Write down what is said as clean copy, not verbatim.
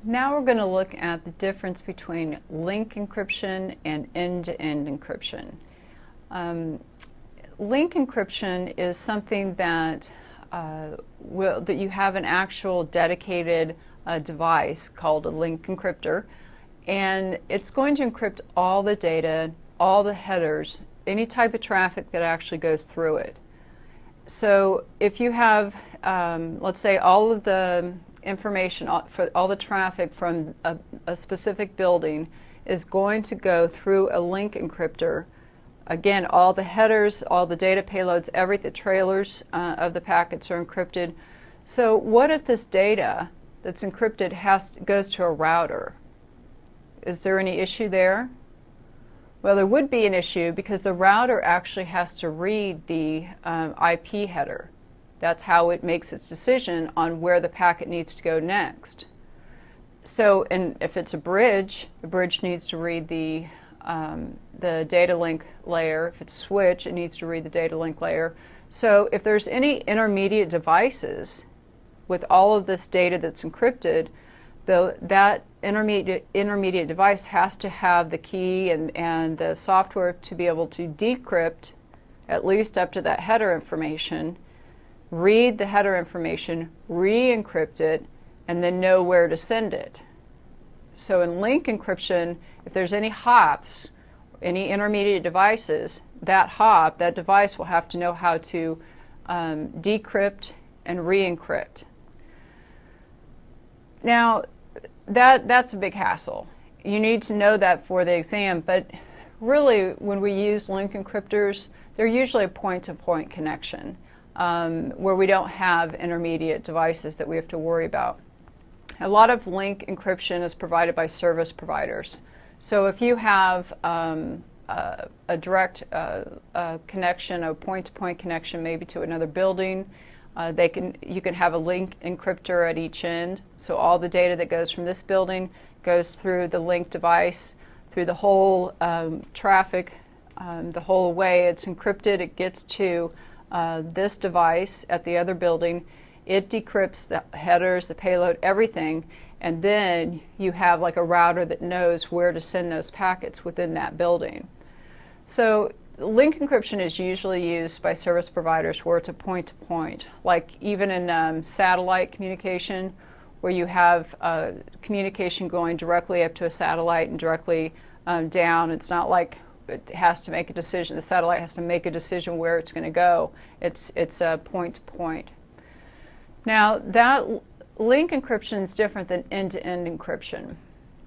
Now we're going to look at the difference between link encryption and end-to-end encryption. Link encryption is something that that you have an actual dedicated device called a link encryptor, and it's going to encrypt all the data, all the headers, any type of traffic that actually goes through it. So if you have, let's say, all of the information for all the traffic from a specific building is going to go through a link encryptor. Again, all the headers, all the data payloads, the trailers of the packets are encrypted. So what if this data that's encrypted goes to a router? Is there any issue there? Well, there would be an issue because the router actually has to read the IP header. That's how it makes its decision on where the packet needs to go next. So, and if it's a bridge, the bridge needs to read the data link layer. If it's switch, it needs to read the data link layer. So if there's any intermediate devices with all of this data that's encrypted, that intermediate device has to have the key and the software to be able to decrypt at least up to that header information, read the header information, re-encrypt it, and then know where to send it. So in link encryption, if there's any hops, any intermediate devices, that device will have to know how to decrypt and re-encrypt. Now, that's a big hassle. You need to know that for the exam, but really when we use link encryptors, they're usually a point-to-point connection where we don't have intermediate devices that we have to worry about. A lot of link encryption is provided by service providers. So if you have a direct connection, a point-to-point connection maybe to another building, you can have a link encryptor at each end. So all the data that goes from this building goes through the link device, through the whole traffic, the whole way it's encrypted. It gets to this device at the other building. It decrypts the headers, the payload, everything, and then you have like a router that knows where to send those packets within that building. So link encryption is usually used by service providers where it's a point-to-point, like even in satellite communication, where you have communication going directly up to a satellite and directly down. It's not like it has to make a decision. The satellite has to make a decision where it's going to go. It's a point-to-point. Now, that link encryption is different than end-to-end encryption.